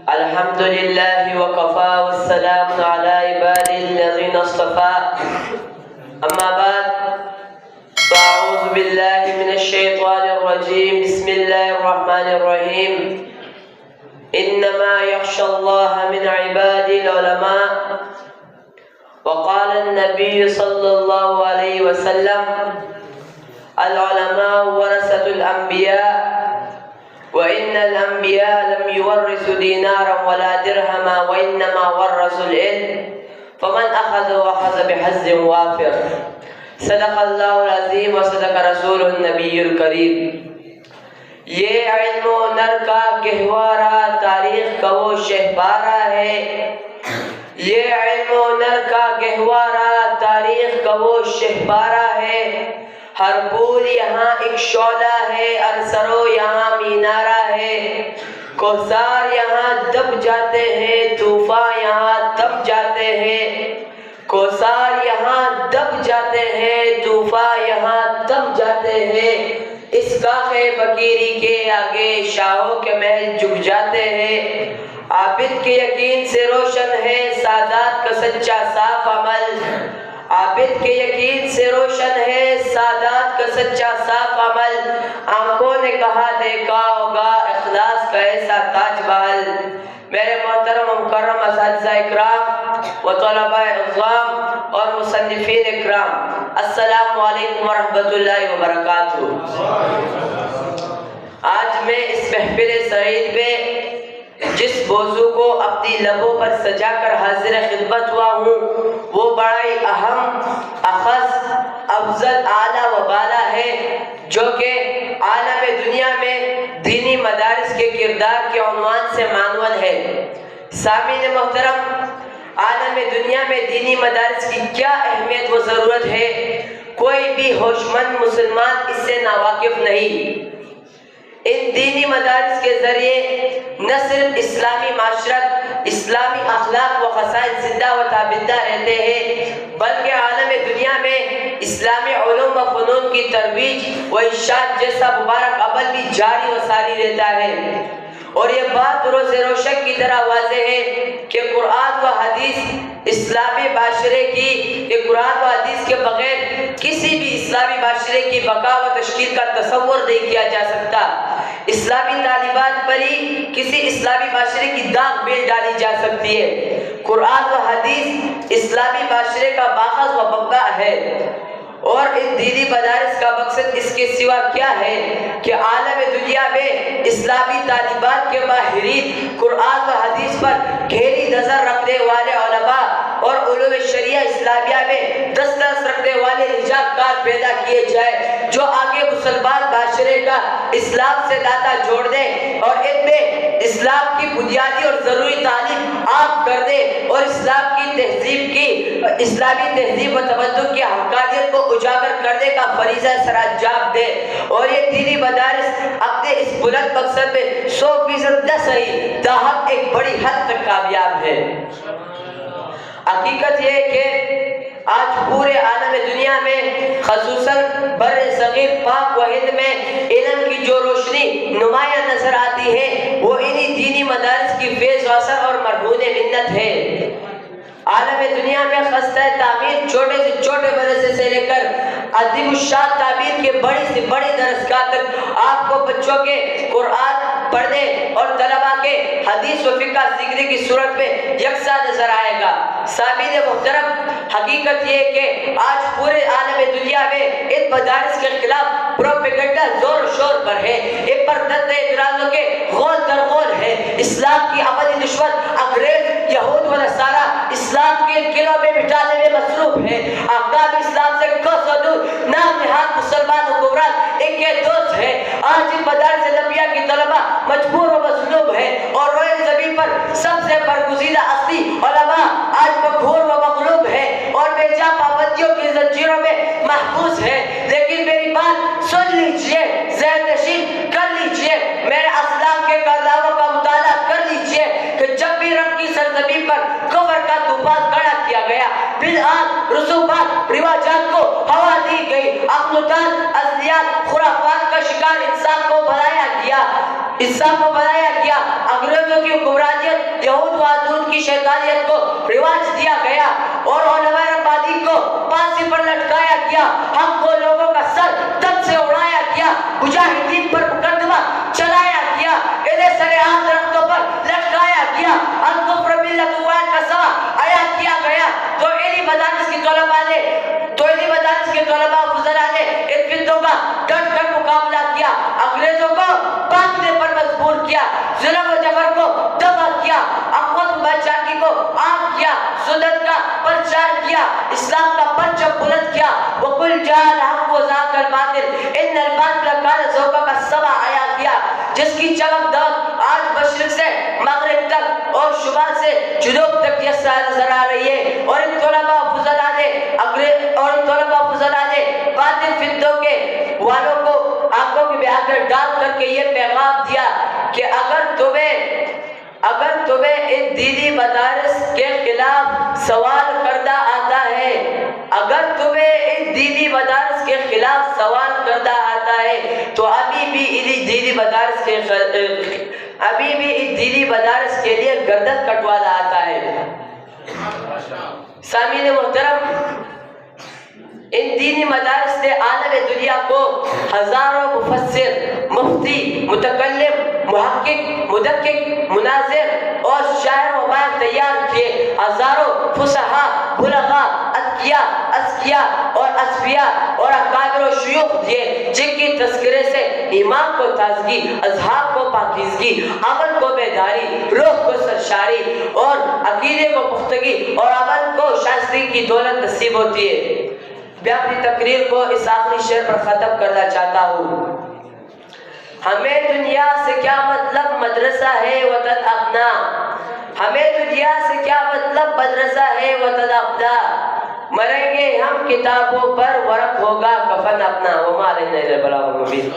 الحمد لله وكفى والسلام على عباده الذين اصطفى أما بعد فأعوذ بالله من الشيطان الرجيم بسم الله الرحمن الرحيم إنما يخشى الله من عباده العلماء وقال النبي صلى الله عليه وسلم العلماء ورثة الأنبياء وإن الأنبياء لم يورثوا دينارا ولا درهما وإنما ورثوا العلم فمن أخذ بحظ وافر صدق اللہ العظیم وصدق رسول النبی الکریم۔ یہ علم و نر کا گہوارہ تاریخ کا وہ شہبارہ ہے، یہ علم و نر کا گہوارہ تاریخ کا وہ شہبارہ ہے، ہر پھول یہاں ایک شعلہ ہے، ہر سرو یہاں مینارہ ہے، کوثار یہاں دب جاتے ہیں، طوفان یہاں دب جاتے ہیں، کوثار یہاں دب جاتے ہیں، طوفان یہاں دب جاتے ہیں، اس کاخ فقیری کے آگے شاہوں کے محل جھک جاتے ہیں، عابد کے یقین سے روشن ہے سادات کا سچا صاف عمل، عابد کے یقین سے روشن ہے سادات کا سچا صاف عمل، آنکھوں نے کہا دیکھا ہوگا اخلاص کا ایسا تاج محل۔ میرے محترم و مکرم اساتذہ اکرام و طلباء اعظام اور مصنفین اکرام، السلام علیکم ورحمۃ اللہ وبرکاتہ۔ آج میں اس محفل سعید میں جس موضوع کو اپنی لبوں پر سجا کر حاضر خدمت ہوا ہوں وہ بڑا ہی اہم، اخص، افضل، اعلیٰ و بالا ہے، جو کہ عالم دنیا میں دینی مدارس کے کردار کے عنوان سے معنون ہے۔ سامعین محترم، عالم دنیا میں دینی مدارس کی کیا اہمیت و ضرورت ہے، کوئی بھی ہوش مند مسلمان اس سے ناواقف نہیں۔ ان دینی مدارس کے ذریعے نہ صرف اسلامی معاشرت، اسلامی اخلاق و خصائص زندہ و تابندہ رہتے ہیں، بلکہ عالم دنیا میں اسلامی علوم و فنون کی ترویج و ارشاد جیسا مبارک عمل بھی جاری و ساری رہتا ہے۔ اور یہ بات روز روشن کی طرح واضح ہے کہ قرآن و حدیث اسلامی معاشرے کی، کہ قرآن و حدیث کے بغیر کسی بھی اسلامی معاشرے کی بقا و تشکیل کا تصور نہیں کیا جا سکتا۔ اسلامی تعلیمات پر ہی کسی اسلامی معاشرے کی داغ بیل ڈالی جا سکتی ہے۔ قرآن و حدیث اسلامی معاشرے کا ماخذ و منبع ہے، اور ان دینی مدارس کا مقصد اس کے سوا کیا ہے کہ عالم دنیا میں اسلامی تعلیمات کے ماہرین، قرآن و حدیث پر گہری نظر رکھنے والے علماء اور علوم شریعہ اسلامیہ میں دسترس رکھنے والے حجاب کار پیدا کیے جائے، جو آگے مسلمان معاشرے کا اسلام سے ناطہ جوڑ دے اور ان میں اسلام کی بنیادی اور ضروری تعلیم عام کر دے، اور اسلام کی تہذیب کی، اسلامی تہذیب و تمدن کی حقانیت کو اجاگر کرنے کا فریضہ سر انجام دے۔ اور یہ دینی مدارس اپنے اس بلند مقصد میں 100% نہ صحیح تاہم ایک بڑی حد تک کامیاب ہے۔ حقیقت یہ ہے کہ آج پورے عالم دنیا میں، خصوصاً بر صغیر پاک و ہند میں علم کی جو روشنی نمایاں نظر آتی ہے وہ انہی دینی مدارس کی فیض و اثر اور مرہون منت ہے۔ عالم دنیا میں خستہ تعمیر چھوٹے سے چھوٹے مدرسے سے لے کر عظیم الشان تعمیر کے بڑی سے بڑی درسگاہ تک آپ کو بچوں کے قرآن پڑھنے اور طلباء کے حدیث و فقہ سیکھنے کی صورت میں یکساں نظر آئے گا۔ سامعین محترم، حقیقت یہ ہے کہ آج پورے عالم دنیا میں ان مدارس کے خلاف پروپیگنڈا زور و شور پر ہے، ان پر دند اعتراضوں کے غول در غول ہے۔ اسلام کی عملی دشمن انگریز، یہود و نصارہ اسلام کے قلعوں میں مٹانے میں مصروف ہے۔ احکام اسلام سے کوس و دور نام نہاد مسلمان حکمران ان کے دوست ہیں۔ آج ان مدارس نبیہ کی طلبہ مجبور و مظلوم ہے، اور روئے زمین پر سب سے برگزیدہ اصلی علماء آج مقہور و مغلوب ہے اور بے جا پابندیوں کی زنجیروں میں محبوس ہے۔ لیکن میری بات سن لیجئے، ذہن نشین کر لیجئے، میرے اسلاف کے کارناموں کا مطالعہ کر لیجئے کہ جب بھی رب کی سرزمین پر کفر کا طوفان کھڑا کیا گیا، بدعات، رسومات، رواجات کو ہوا دی گئی، اخلاقات، ازلیات، خرافات کا شکار انسان کو بنایا گیا، اسلام کو بنایا گیا، انگریزوں کی حکمرانیت، یہود و عدود کی شیطانیت کو رواج دیا گیا اور علماء ربانی کو پھانسی پر لٹکایا گیا، ہم کو لوگوں کا سر تن سے اڑایا گیا، مجاہدین پر مقدمہ چلایا گیا، انہیں سر عام درختوں پر لٹکایا گیا، الکفر ملت واحد کا سوا آیا کیا گیا۔ تو انہی مدارس کے طلباء فضلاء نے ان فتنوں کا ڈٹ کر مقابلہ کیا، انگریزوں کو بھاگنے پر مجبور کیا، ظلم و جبر کو دفع کیا، اخوت و بادشاہی کو عام کیا، سنت کا پرچار کیا، اسلام کا پرچم بلند کیا۔ وَقُلْ جَاءَ الْحَقُّ وَزَهَقَ الْبَاطِلُ إِنَّ الْبَاطِلَ كَانَ زَهُوقًا کا سبع آیا کیا، جس کی چمک دمک آج مشرق سے مغرب تک اور شمال سے جنوب تک یہ نظر آ رہی ہے۔ اور ان طلباء فضلاء نے باطل فتنوں کے والوں کو آنکھوں کے بہا کر ڈال کر کے یہ پیغام دیا کہ اگر تمہیں ان دینی مدارس کے خلاف سوال کردہ آتا ہے، اگر تمہیں ان دینی مدارس کے خلاف سوال کردہ آتا ہے تو ابھی بھی ان دینی مدارس کے لیے گردن کٹوانا آتا ہے۔ سامعین محترم، ان دینی مدارس نے عالم دنیا کو ہزاروں مفسر، مفتی، متکلم، محقق، مدقق، مناظر اور شاعر و ماہر تیار کیے، ہزاروں فصحاء، بلغاء، اذکیاء اور اصفیاء اور اکابر و شیوخ دیے، جن کی تذکرے سے ایمان کو تازگی، اذہان کو پاکیزگی، عمل کو بیداری، روح کو سرشاری اور عقیدے کو پختگی اور عمل کو شائستگی کی دولت نصیب ہوتی ہے۔ میں اپنی تقریر کو اس آخری شعر پر ختم کرنا چاہتا ہوں۔ ہمیں دنیا سے کیا مطلب، مدرسہ ہے وطن اپنا، ہمیں دنیا سے کیا مطلب، مدرسہ ہے وطن اپنا، مریں گے ہم کتابوں پر، ورق ہوگا کفن اپنا۔ وما علینا الا البلاغ المبین۔